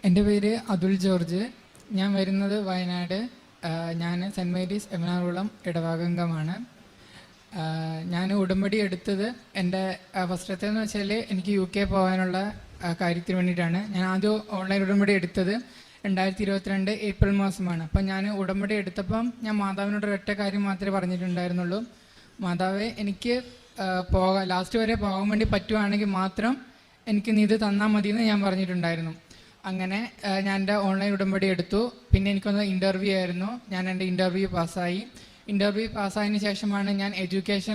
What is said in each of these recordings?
എൻ്റെ പേര് അതുൽ ജോർജ്. ഞാൻ വരുന്നത് വയനാട്. ഞാൻ സെൻറ്റ് മേരീസ് എറണാകുളം ഇടവകംഗമാണ്. ഞാൻ ഉടമ്പടി എടുത്തത് എൻ്റെ ഫസ്റ്റത്തേന്ന് വെച്ചാൽ എനിക്ക് UK പോകാനുള്ള കാര്യത്തിന് വേണ്ടിയിട്ടാണ്. ഞാൻ ആദ്യം ഓൺലൈൻ ഉടമ്പടി എടുത്തത് 2022 ഏപ്രിൽ മാസമാണ്. അപ്പം ഞാൻ ഉടമ്പടി എടുത്തപ്പം ഞാൻ മാതാവിനോട് ഒരൊറ്റ കാര്യം മാത്രമേ പറഞ്ഞിട്ടുണ്ടായിരുന്നുള്ളൂ. മാതാവേ, എനിക്ക് ലാസ്റ്റ് വരെ പോകാൻ വേണ്ടി പറ്റുവാണെങ്കിൽ മാത്രം എനിക്ക് നീ ഇത് തന്നാൽ മതിയെന്ന് ഞാൻ പറഞ്ഞിട്ടുണ്ടായിരുന്നു. അങ്ങനെ ഞാൻ എൻ്റെ ഓൺലൈൻ ഉടമ്പടി എടുത്തു. പിന്നെ എനിക്കൊന്ന് ഇൻ്റർവ്യൂ ആയിരുന്നു. ഞാൻ എൻ്റെ ഇൻ്റർവ്യൂ പാസ്സായി. ഇൻ്റർവ്യൂ പാസ്സായതിന് ശേഷമാണ് ഞാൻ എഡ്യൂക്കേഷൻ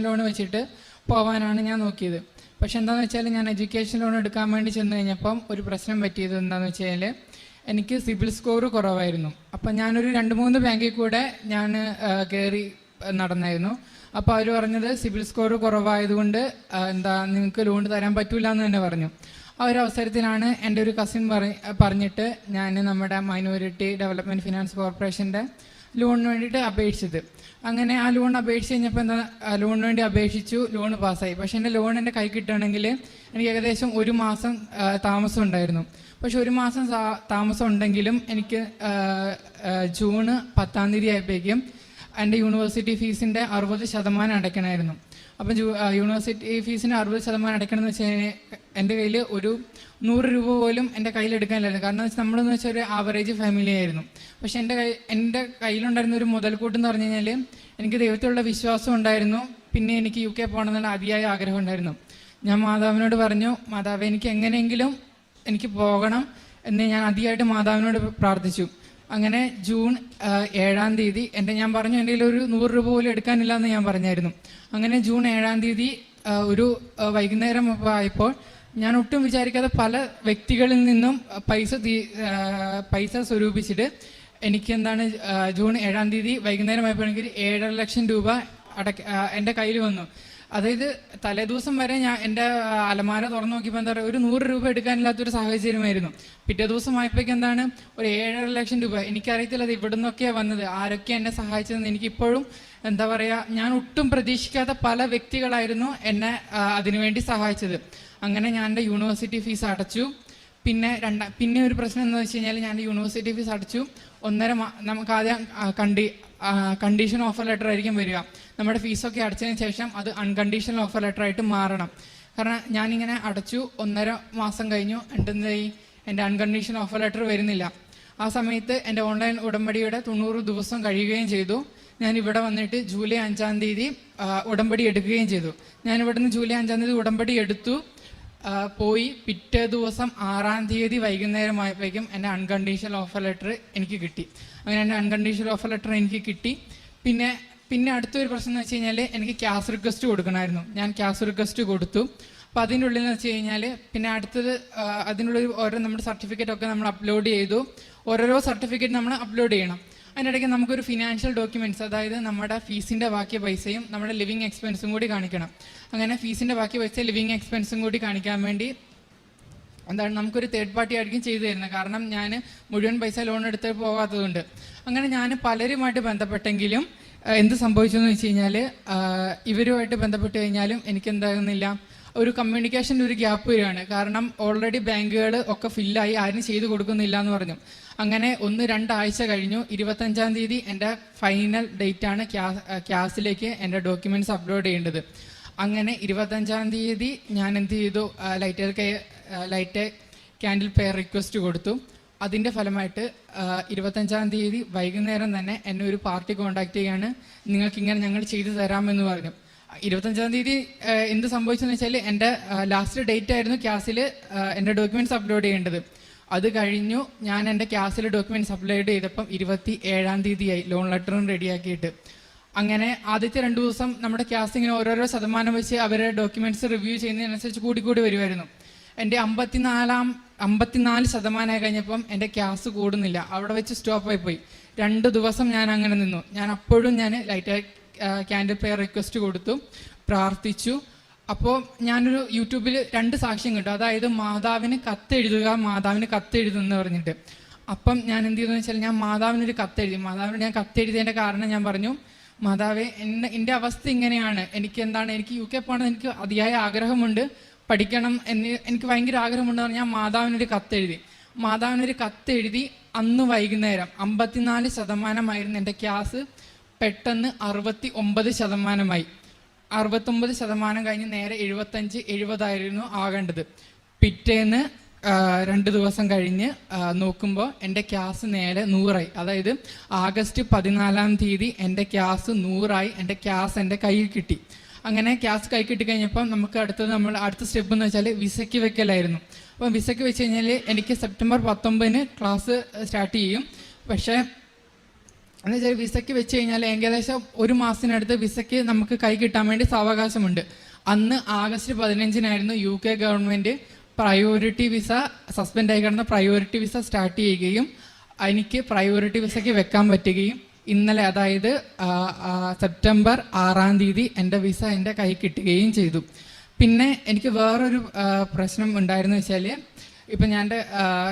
ലോൺ വെച്ചിട്ട് പോകാനാണ് ഞാൻ നോക്കിയത്. പക്ഷെ എന്താണെന്ന് വെച്ചാൽ ഞാൻ എഡ്യൂക്കേഷൻ ലോൺ എടുക്കാൻ വേണ്ടി ചെന്ന് കഴിഞ്ഞപ്പം ഒരു പ്രശ്നം പറ്റിയത് എന്താണെന്ന് വെച്ചാൽ എനിക്ക് സിബിൽ സ്കോർ കുറവായിരുന്നു. അപ്പം ഞാനൊരു 2-3 ബാങ്കിൽ കൂടെ ഞാൻ കയറി നടന്നായിരുന്നു. അപ്പോൾ അവർ പറഞ്ഞത് സിബിൽ സ്കോർ കുറവായതുകൊണ്ട് നിങ്ങൾക്ക് ലോൺ തരാൻ പറ്റില്ല എന്ന് തന്നെ പറഞ്ഞു. ആ ഒരു അവസരത്തിലാണ് എൻ്റെ ഒരു കസിൻ പറഞ്ഞിട്ട് ഞാൻ നമ്മുടെ മൈനോറിറ്റി ഡെവലപ്മെൻറ്റ് ഫിനാൻസ് കോർപ്പറേഷൻ്റെ ലോണിന് വേണ്ടിയിട്ട് അപേക്ഷിച്ചത്. അങ്ങനെ ആ ലോൺ അപേക്ഷിച്ച് കഴിഞ്ഞപ്പോൾ ലോണിന് വേണ്ടി അപേക്ഷിച്ചു, ലോൺ പാസ്സായി. പക്ഷേ എൻ്റെ ലോൺ എൻ്റെ കൈ കിട്ടുകയാണെങ്കിൽ എനിക്ക് ഏകദേശം 1 മാസം താമസം ഉണ്ടായിരുന്നു. പക്ഷെ 1 മാസം താമസം ഉണ്ടെങ്കിലും എനിക്ക് ജൂൺ 10-ാം തീയതി ആയപ്പോഴേക്കും എൻ്റെ യൂണിവേഴ്സിറ്റി ഫീസിൻ്റെ 60% അടയ്ക്കണമായിരുന്നു. അപ്പം യൂണിവേഴ്സിറ്റി ഫീസിന് 60% അടയ്ക്കണമെന്ന് വെച്ച് കഴിഞ്ഞാൽ എൻ്റെ കയ്യിൽ ഒരു 100 രൂപ പോലും എൻ്റെ കയ്യിലെടുക്കാനില്ലായിരുന്നു. കാരണം എന്ന് വെച്ചാൽ നമ്മളെന്ന് വെച്ചാൽ ഒരു ആവറേജ് ഫാമിലി ആയിരുന്നു. പക്ഷേ എൻ്റെ കയ്യിലുണ്ടായിരുന്ന ഒരു മുതൽക്കൂട്ടെന്ന് പറഞ്ഞു കഴിഞ്ഞാൽ എനിക്ക് ദൈവത്തിലുള്ള വിശ്വാസം ഉണ്ടായിരുന്നു. പിന്നെ എനിക്ക് UK പോകണമെന്നുള്ള അതിയായ ആഗ്രഹം ഉണ്ടായിരുന്നു. ഞാൻ മാതാവിനോട് പറഞ്ഞു, മാതാവ് എനിക്ക് എങ്ങനെയെങ്കിലും എനിക്ക് പോകണം എന്ന് ഞാൻ അതിയായിട്ട് മാതാവിനോട് പ്രാർത്ഥിച്ചു. അങ്ങനെ ജൂൺ 7-ാം തീയതി ഞാൻ പറഞ്ഞു എൻ്റെ കയ്യിൽ ഒരു 100 രൂപ പോലും എടുക്കാനില്ല എന്ന് ഞാൻ പറഞ്ഞായിരുന്നു. അങ്ങനെ ജൂൺ 7-ാം തീയതി ഒരു വൈകുന്നേരം ആയപ്പോൾ ഞാൻ ഒട്ടും വിചാരിക്കാതെ പല വ്യക്തികളിൽ നിന്നും പൈസ സ്വരൂപിച്ചിട്ട് എനിക്ക് ജൂൺ 7-ാം തീയതി വൈകുന്നേരം ആയപ്പോൾ എനിക്ക് 7.5 ലക്ഷം രൂപ എൻ്റെ കയ്യിൽ വന്നു. അതായത് തലേദിവസം വരെ ഞാൻ എൻ്റെ അലമാര തുറന്നു നോക്കിയപ്പോൾ ഒരു 100 രൂപ എടുക്കാനില്ലാത്തൊരു സാഹചര്യമായിരുന്നു. പിറ്റേ ദിവസം ആയപ്പോഴേക്കും ഒരു 7.5 ലക്ഷം രൂപ. എനിക്കറിയത്തില്ല അത് ഇവിടെ നിന്നൊക്കെയാണ് വന്നത്, ആരൊക്കെ എന്നെ സഹായിച്ചതെന്ന്. എനിക്കിപ്പോഴും ഞാൻ ഒട്ടും പ്രതീക്ഷിക്കാത്ത പല വ്യക്തികളായിരുന്നു എന്നെ അതിനുവേണ്ടി സഹായിച്ചത്. അങ്ങനെ ഞാൻ എൻ്റെ യൂണിവേഴ്സിറ്റി ഫീസ് അടച്ചു. പിന്നെ ഒരു പ്രശ്നം എന്താണെന്ന് വെച്ച് കഴിഞ്ഞാൽ ഞാൻ യൂണിവേഴ്സിറ്റി ഫീസ് അടച്ചു. നമുക്ക് ആദ്യം കണ്ടീഷൻ ഓഫർ ലെറ്റർ ആയിരിക്കും വരിക. നമ്മുടെ ഫീസൊക്കെ അടച്ചതിന് ശേഷം അത് അൺകണ്ടീഷണൽ ഓഫർ ലെറ്റർ ആയിട്ട് മാറണം. കാരണം ഞാനിങ്ങനെ അടച്ചു 1.5 മാസം കഴിഞ്ഞു, എൻ്റെ അൺകണ്ടീഷണൽ ഓഫർ ലെറ്റർ വരുന്നില്ല. ആ സമയത്ത് എൻ്റെ ഓൺലൈൻ ഉടമ്പടിയുടെ 90 ദിവസം കഴിയുകയും ചെയ്തു. ഞാൻ ഇവിടെ വന്നിട്ട് ജൂലൈ 5-ാം തീയതി ഉടമ്പടി എടുക്കുകയും ചെയ്തു. ഞാൻ ഇവിടെ നിന്ന് ജൂലൈ 5-ാം തീയതി ഉടമ്പടി എടുത്തു പോയി. പിറ്റേ ദിവസം 6-ാം തീയതി വൈകുന്നേരമായപ്പോഴേക്കും എൻ്റെ അൺകണ്ടീഷണൽ ഓഫർ ലെറ്റർ എനിക്ക് കിട്ടി. അങ്ങനെ എൻ്റെ അൺകണ്ടീഷണൽ ഓഫർ ലെറ്റർ എനിക്ക് കിട്ടി. പിന്നെ അടുത്തൊരു പ്രശ്നം എന്ന് വെച്ച് കഴിഞ്ഞാൽ എനിക്ക് ക്യാഷ് റിക്വസ്റ്റ് കൊടുക്കണമായിരുന്നു. ഞാൻ ക്യാഷ് റിക്വസ്റ്റ് കൊടുത്തു. അപ്പോൾ അതിൻ്റെ ഉള്ളിൽ എന്ന് വെച്ച് കഴിഞ്ഞാൽ പിന്നെ അടുത്തത് അതിനുള്ളിൽ ഓരോ നമ്മുടെ സർട്ടിഫിക്കറ്റൊക്കെ നമ്മൾ അപ്ലോഡ് ചെയ്തു. ഓരോരോ സർട്ടിഫിക്കറ്റ് നമ്മൾ അപ്ലോഡ് ചെയ്യണം. അതിനിടയ്ക്ക് നമുക്കൊരു ഫിനാൻഷ്യൽ ഡോക്യുമെൻറ്റ്സ്, അതായത് നമ്മുടെ ഫീസിൻ്റെ ബാക്കി പൈസയും നമ്മുടെ ലിവിങ് എക്സ്പെൻസും കൂടി കാണിക്കണം. അങ്ങനെ ഫീസിൻ്റെ ബാക്കി പൈസ ലിവിങ് എക്സ്പെൻസും കൂടി കാണിക്കാൻ വേണ്ടി നമുക്കൊരു തേർഡ് പാർട്ടി ആയിരിക്കും ചെയ്തു തരുന്നത്. കാരണം ഞാൻ മുഴുവൻ പൈസ ലോൺ എടുത്ത് പോകാത്തതുകൊണ്ട്. അങ്ങനെ ഞാൻ പലരുമായിട്ട് ബന്ധപ്പെട്ടെങ്കിലും എന്ത് സംഭവിച്ചെന്ന് വെച്ച് കഴിഞ്ഞാൽ ഇവരുമായിട്ട് ബന്ധപ്പെട്ട് കഴിഞ്ഞാലും എനിക്കെന്താകുന്നില്ല, ഒരു കമ്മ്യൂണിക്കേഷൻ്റെ ഒരു ഗ്യാപ്പ് വരികയാണ്. കാരണം ഓൾറെഡി ബാങ്കുകൾ ഒക്കെ ഫില്ലായി, ആരും ചെയ്ത് കൊടുക്കുന്നില്ല എന്ന് പറഞ്ഞു. അങ്ങനെ 1-2 ആഴ്ച കഴിഞ്ഞു. 25-ാം തീയതി എൻ്റെ ഫൈനൽ ഡേറ്റാണ് ക്യാസിലേക്ക് എൻ്റെ ഡോക്യുമെൻറ്റ്സ് അപ്ലോഡ് ചെയ്യേണ്ടത്. അങ്ങനെ 25-ാം തീയതി ഞാൻ എന്ത് ചെയ്തു, ലൈറ്റ് ക്യാൻഡിൽ പെയർ റിക്വസ്റ്റ് കൊടുത്തു. അതിൻ്റെ ഫലമായിട്ട് 25-ാം തീയതി വൈകുന്നേരം തന്നെ എന്നെ ഒരു പാർട്ടി കോൺടാക്ട് ചെയ്യാണ്, നിങ്ങൾക്കിങ്ങനെ ഞങ്ങൾ ചെയ്തു തരാമെന്ന് പറഞ്ഞു. 25-ാം തീയതി എന്ത് സംഭവിച്ചെന്ന് വെച്ചാൽ എൻ്റെ ലാസ്റ്റ് ഡേറ്റ് ആയിരുന്നു ക്യാസിൽ എൻ്റെ ഡോക്യുമെൻറ്റ്സ് അപ്ലോഡ് ചെയ്യേണ്ടത്. അത് കഴിഞ്ഞു. ഞാൻ എൻ്റെ ക്യാസിൽ ഡോക്യുമെൻറ്റ്സ് അപ്ലോഡ് ചെയ്തപ്പം 27-ാം തീയതിയായി ലോൺ ലെറ്ററും റെഡിയാക്കിയിട്ട്. അങ്ങനെ ആദ്യത്തെ 2 ദിവസം നമ്മുടെ ക്യാസിങ്ങിന് ഓരോരോ ശതമാനം വെച്ച് അവരുടെ ഡോക്യുമെൻറ്റ്സ് റിവ്യൂ ചെയ്യുന്നതിനനുസരിച്ച് കൂടി വരുമായിരുന്നു. എൻ്റെ 54% കഴിഞ്ഞപ്പം എൻ്റെ ക്യാസ് കൂടുന്നില്ല, അവിടെ വെച്ച് സ്റ്റോപ്പായി പോയി. 2 ദിവസം ഞാൻ അങ്ങനെ നിന്നു. അപ്പോഴും ഞാൻ ലൈറ്റ് ക്യാൻഡിൽ പെയർ റിക്വസ്റ്റ് കൊടുത്തു, പ്രാർത്ഥിച്ചു. അപ്പോൾ ഞാനൊരു യൂട്യൂബിൽ 2 സാക്ഷ്യം കിട്ടും, അതായത് മാതാവിന് കത്തെഴുതുമെന്ന് പറഞ്ഞിട്ട്. അപ്പം ഞാൻ എന്ത് ചെയ്തെന്ന് വെച്ചാൽ ഞാൻ മാതാവിനൊരു കത്തെഴുതി. ഞാൻ കത്തെഴുതിയതിൻ്റെ കാരണം ഞാൻ പറഞ്ഞു, മാതാവേ, എൻ്റെ അവസ്ഥ ഇങ്ങനെയാണ്, എനിക്ക് UK പോകണമെന്ന് എനിക്ക് അതിയായ ആഗ്രഹമുണ്ട്, പഠിക്കണം എന്ന് എനിക്ക് ഭയങ്കര ആഗ്രഹമുണ്ടെന്ന് ഞാൻ മാതാവിനൊരു കത്തെഴുതി അന്ന് വൈകുന്നേരം 54% എൻ്റെ ക്ലാസ് പെട്ടെന്ന് 69%. 69% കഴിഞ്ഞ് നേരെ 75-70 ആകേണ്ടത്. പിറ്റേന്ന് 2 ദിവസം കഴിഞ്ഞ് നോക്കുമ്പോൾ എൻ്റെ ക്ലാസ് നേരെ 100ആയി. അതായത് ആഗസ്റ്റ് 14-ാം തീയതി എൻ്റെ ക്ലാസ് 100ആയി. എൻ്റെ ക്ലാസ് എൻ്റെ കയ്യിൽ കിട്ടി. അങ്ങനെ ക്ലാസ് കൈ കിട്ടിക്കഴിഞ്ഞപ്പോൾ നമുക്ക് അടുത്ത സ്റ്റെപ്പ് എന്ന് വെച്ചാൽ വിസയ്ക്ക് വെക്കലായിരുന്നു. അപ്പം വിസയ്ക്ക് വെച്ച് കഴിഞ്ഞാൽ എനിക്ക് സെപ്റ്റംബർ 19 ക്ലാസ് സ്റ്റാർട്ട് ചെയ്യും. പക്ഷേ എന്ന് വെച്ചാൽ വിസയ്ക്ക് വെച്ച് കഴിഞ്ഞാൽ ഏകദേശം 1 മാസത്തിനടുത്ത് വിസയ്ക്ക് നമുക്ക് കൈ കിട്ടാൻ വേണ്ടി സാവകാശമുണ്ട്. അന്ന് ആഗസ്റ്റ് 15-നായിരുന്നു UK ഗവൺമെൻറ് പ്രയോറിറ്റി വിസ സസ്പെൻഡായി കിടന്ന പ്രയോറിറ്റി വിസ സ്റ്റാർട്ട് ചെയ്യുകയും എനിക്ക് പ്രയോറിറ്റി വിസയ്ക്ക് വെക്കാൻ പറ്റുകയും ഇന്നലെ അതായത് സെപ്റ്റംബർ 6-ാം തീയതി എൻ്റെ വിസ എൻ്റെ കൈ കിട്ടുകയും ചെയ്തു. പിന്നെ എനിക്ക് വേറൊരു പ്രശ്നം ഉണ്ടായിരുന്നു വെച്ചാൽ ഇപ്പം ഞാൻ എൻ്റെ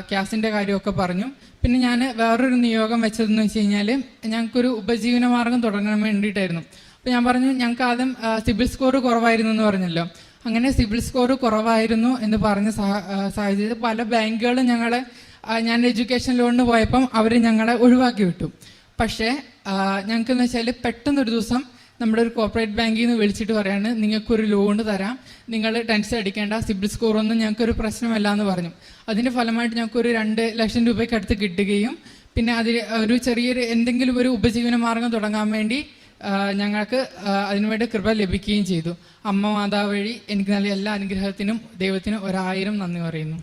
ക്ലാസിൻ്റെ കാര്യമൊക്കെ പറഞ്ഞു. പിന്നെ ഞാൻ വേറൊരു നിയോഗം വെച്ചതെന്ന് വെച്ച് കഴിഞ്ഞാൽ ഞങ്ങൾക്കൊരു ഉപജീവന മാർഗം തുടങ്ങാൻ വേണ്ടിയിട്ടായിരുന്നു. അപ്പോൾ ഞാൻ പറഞ്ഞു ഞങ്ങൾക്ക് ആദ്യം സിബിൽ സ്കോർ കുറവായിരുന്നു എന്ന് പറഞ്ഞല്ലോ. അങ്ങനെ സിബിൽ സ്കോർ കുറവായിരുന്നു എന്ന് പറഞ്ഞ സാഹചര്യത്തിൽ പല ബാങ്കുകളും ഞാൻ എഡ്യൂക്കേഷൻ ലോണിന് പോയപ്പം അവർ ഞങ്ങളെ ഒഴിവാക്കി വിട്ടു. പക്ഷേ ഞങ്ങൾക്കെന്ന് വെച്ചാൽ പെട്ടെന്നൊരു ദിവസം നമ്മുടെ ഒരു കോർപ്പറേറ്റ് ബാങ്കിൽ നിന്ന് വിളിച്ചിട്ട് പറയാണ് നിങ്ങൾക്കൊരു ലോണ് തരാം, നിങ്ങൾ ടെൻഷൻ അടിക്കേണ്ട, സിബിൽ സ്കോറൊന്നും ഞങ്ങൾക്കൊരു പ്രശ്നമല്ല എന്ന് പറഞ്ഞു. അതിൻ്റെ ഫലമായിട്ട് ഞങ്ങൾക്കൊരു 2 ലക്ഷം രൂപയ്ക്ക് അടുത്ത് കിട്ടുകയും പിന്നെ അതിൽ ഒരു ചെറിയൊരു എന്തെങ്കിലും ഒരു ഉപജീവന മാർഗം തുടങ്ങാൻ വേണ്ടി ഞങ്ങൾക്ക് അതിനുവേണ്ടി കൃപ ലഭിക്കുകയും ചെയ്തു. അമ്മ മാതാവ് വഴി എനിക്ക് നൽകിയ എല്ലാ അനുഗ്രഹത്തിനും ദൈവത്തിനും 1000 നന്ദി പറയുന്നു.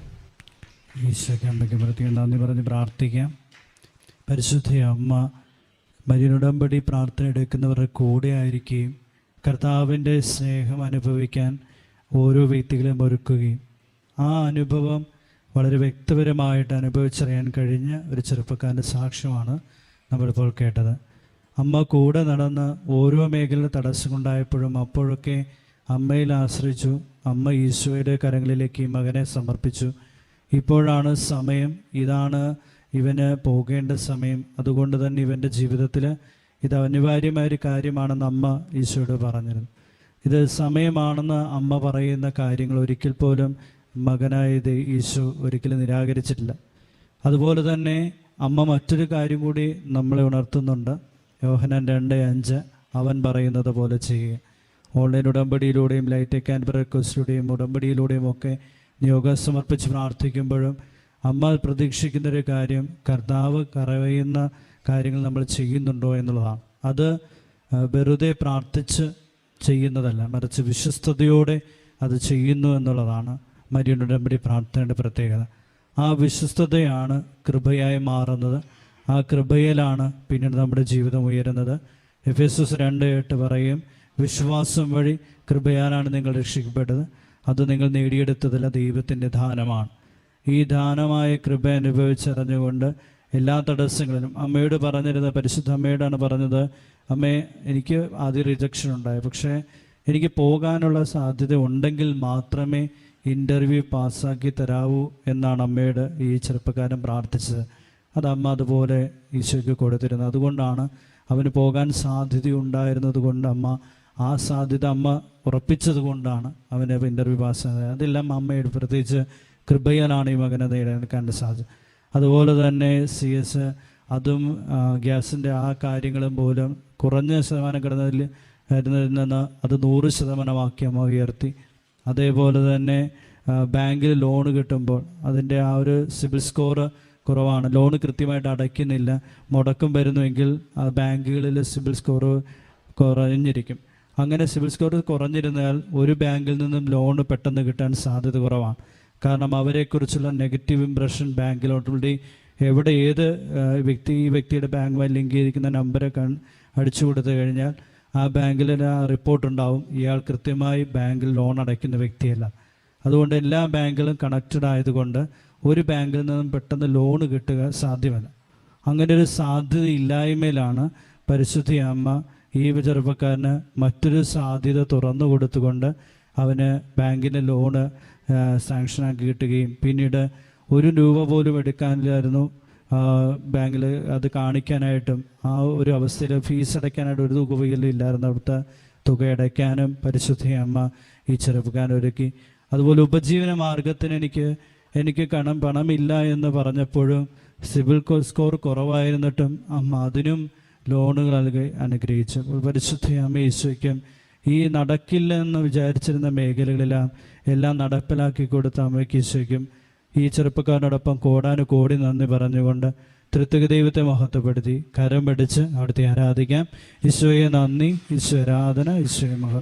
ഈശോയ്ക്ക് അമ്മയ്ക്ക് പ്രത്യേകം നന്ദി പറഞ്ഞ് പ്രാർത്ഥിക്കാം. പരിശുദ്ധ അമ്മ മരിയനുടമ്പടി പ്രാർത്ഥന എടുക്കുന്നവരുടെ കൂടെ ആയിരിക്കുകയും കർത്താവിൻ്റെ സ്നേഹം അനുഭവിക്കാൻ ഓരോ വ്യക്തികളെയും ഒരുക്കുകയും ആ അനുഭവം വളരെ വ്യക്തിപരമായിട്ട് അനുഭവിച്ചറിയാൻ കഴിഞ്ഞ ഒരു ചെറുപ്പക്കാരൻ്റെ സാക്ഷ്യമാണ് നമ്മളിപ്പോൾ കേട്ടത്. അമ്മ കൂടെ നടന്ന് ഓരോ മേഖലയിൽ തടസ്സമുണ്ടായപ്പോഴും അപ്പോഴൊക്കെ അമ്മയിൽ ആശ്രയിച്ചു. അമ്മ ഈശോയുടെ കരങ്ങളിലേക്ക് മകനെ സമർപ്പിച്ചു. ഇപ്പോഴാണ് സമയം, ഇതാണ് ഇവന് പോകേണ്ട സമയം, അതുകൊണ്ട് തന്നെ ഇവൻ്റെ ജീവിതത്തിൽ ഇത് അനിവാര്യമായൊരു കാര്യമാണെന്ന് അമ്മ ഈശോയോട് പറഞ്ഞിരുന്നു. ഇത് സമയമാണെന്ന് അമ്മ പറയുന്ന കാര്യങ്ങൾ ഒരിക്കൽ പോലും മകനായത് ഈശോ ഒരിക്കലും നിരാകരിച്ചിട്ടില്ല. അതുപോലെ തന്നെ അമ്മ മറ്റൊരു കാര്യം കൂടി നമ്മളെ ഉണർത്തുന്നുണ്ട്. യോഹന്നാൻ 2:5 അവൻ പറയുന്നത് പോലെ ചെയ്യുക. ഓൺലൈൻ ഉടമ്പടിയിലൂടെയും ലൈറ്റ് ക്യാൻബറ റിക്വസ്റ്റിലൂടെയും ഉടമ്പടിയിലൂടെയും ഒക്കെ നിയോഗം സമർപ്പിച്ച് പ്രാർത്ഥിക്കുമ്പോഴും അമ്മ പ്രതീക്ഷിക്കുന്നൊരു കാര്യം കർത്താവ് പറയുന്ന കാര്യങ്ങൾ നമ്മൾ ചെയ്യുന്നുണ്ടോ എന്നുള്ളതാണ്. അത് വെറുതെ പ്രാർത്ഥിച്ച് ചെയ്യുന്നതല്ല, മറിച്ച് വിശ്വസ്തയോടെ അത് ചെയ്യുന്നു എന്നുള്ളതാണ് മരിയൻ ഉടമ്പടി പ്രാർത്ഥനയുടെ പ്രത്യേകത. ആ വിശ്വസ്തതയാണ് കൃപയായി മാറുന്നത്. ആ കൃപയിലാണ് പിന്നീട് നമ്മുടെ ജീവിതം ഉയരുന്നത്. എഫേസ്യസ് 2:8 പറയും, വിശ്വാസം വഴി കൃപയാലാണ് നിങ്ങൾ രക്ഷിക്കപ്പെട്ടത്, അത് നിങ്ങൾ നേടിയെടുത്തതല്ല, ദൈവത്തിൻ്റെ ദാനമാണ്. ഈ ദാനമായ കൃപ അനുഭവിച്ചറിഞ്ഞുകൊണ്ട് എല്ലാ തടസ്സങ്ങളിലും അമ്മയോട് പറഞ്ഞിരുന്ന പരിശുദ്ധ അമ്മയോടാണ് പറഞ്ഞത്, അമ്മേ എനിക്ക് ആദ്യം റിജക്ഷൻ ഉണ്ടായി, പക്ഷേ എനിക്ക് പോകാനുള്ള സാധ്യത ഉണ്ടെങ്കിൽ മാത്രമേ ഇൻ്റർവ്യൂ പാസ്സാക്കി തരാവൂ എന്നാണ് അമ്മയോട് ഈ ചെറുപ്പക്കാരൻ പ്രാർത്ഥിച്ചത്. അത് അമ്മ അതുപോലെ ഈശോയ്ക്ക് കൊടുത്തിരുന്നത്. അതുകൊണ്ടാണ് അവന് പോകാൻ സാധ്യതയുണ്ടായിരുന്നത് കൊണ്ട് ആ സാധ്യത അമ്മ ഉറപ്പിച്ചത് കൊണ്ടാണ് അവന് ഇൻ്റർവ്യൂ പാസ്സായത്. അതെല്ലാം അമ്മയുടെ പ്രത്യേകിച്ച് കൃപയാലാണ് ഈ മകനെ നേടാൻ സാധിച്ചത്. അതുപോലെ തന്നെ CS അതും ഗ്യാസിൻ്റെ ആ കാര്യങ്ങളും പോലും കുറഞ്ഞ ശതമാനം കിടന്നതിൽ നിന്ന് അത് 100% അമ്മ ഉയർത്തി. അതേപോലെ തന്നെ ബാങ്കിൽ ലോൺ കിട്ടുമ്പോൾ അതിൻ്റെ ആ ഒരു സിബിൽ സ്കോർ കുറവാണ്, ലോൺ കൃത്യമായിട്ട് അടയ്ക്കുന്നില്ല, മുടക്കം വരുന്നുവെങ്കിൽ ആ ബാങ്കുകളിൽ സിബിൽ സ്കോർ കുറഞ്ഞിരിക്കും. അങ്ങനെ സിബിൽ സ്കോർ കുറഞ്ഞിരുന്നാൽ ഒരു ബാങ്കിൽ നിന്നും ലോൺ പെട്ടെന്ന് കിട്ടാൻ സാധ്യത കുറവാണ്. കാരണം അവരെക്കുറിച്ചുള്ള നെഗറ്റീവ് ഇംപ്രഷൻ ബാങ്കിലോട്ടുകൂടി എവിടെ ഏത് ഈ വ്യക്തിയുടെ ബാങ്കുമായി ലിങ്ക് ചെയ്തിരിക്കുന്ന നമ്പരെ അടിച്ചു കൊടുത്തു കഴിഞ്ഞാൽ ആ ബാങ്കിൽ ആ റിപ്പോർട്ടുണ്ടാവും, ഇയാൾ കൃത്യമായി ബാങ്കിൽ ലോൺ അടയ്ക്കുന്ന വ്യക്തിയല്ല. അതുകൊണ്ട് എല്ലാ ബാങ്കുകളും കണക്റ്റഡ് ആയതുകൊണ്ട് ഒരു ബാങ്കിൽ നിന്നും പെട്ടെന്ന് ലോൺ കിട്ടുക സാധ്യമല്ല. അങ്ങനെ ഒരു സാധ്യത ഇല്ലായ്മയിലാണ് പരിശുദ്ധ അമ്മ ഈ ചെറുപ്പക്കാരന് മറ്റൊരു സാധ്യത തുറന്നു കൊടുത്തുകൊണ്ട് അവന് ബാങ്കിൻ്റെ ലോണ് സാങ്ഷനാക്കി കിട്ടുകയും പിന്നീട് 1 രൂപ പോലും എടുക്കാനില്ലായിരുന്നു ബാങ്കിൽ അത് കാണിക്കാനായിട്ടും ആ ഒരു അവസ്ഥയിൽ ഫീസ് അടയ്ക്കാനായിട്ട് ഒരു തുക ഇല്ലായിരുന്നു. അവിടുത്തെ തുക അടയ്ക്കാനും പരിശുദ്ധ അമ്മ ഈ ചെറുപ്പക്കാരൻ ഒരുക്കി. അതുപോലെ ഉപജീവന മാർഗത്തിന് എനിക്ക് പണമില്ല എന്ന് പറഞ്ഞപ്പോഴും സിബിൽ സ്കോർ കുറവായിരുന്നിട്ടും അമ്മ അതിനും ലോണുകൾ നൽകി അനുഗ്രഹിച്ചു. പരിശുദ്ധ അമ്മ ഈശോയ്ക്കും ഈ നടക്കില്ല എന്ന് വിചാരിച്ചിരുന്ന മേഖലകളെല്ലാം എല്ലാം നടപ്പിലാക്കി കൊടുത്ത അമ്മയ്ക്ക് ഈശോയ്ക്കും ഈ ചെറുപ്പക്കാരനോടൊപ്പം കോടാനുകോടി നന്ദി പറഞ്ഞുകൊണ്ട് തൃത്വിക ദൈവത്തെ മഹത്വപ്പെടുത്തി കരം പിടിച്ച് അവിടുത്തെ ആരാധിക്കാം. ഈശോയെ നന്ദി, ഈശോ ആരാധന, ഈശോയെ മഹത്വം.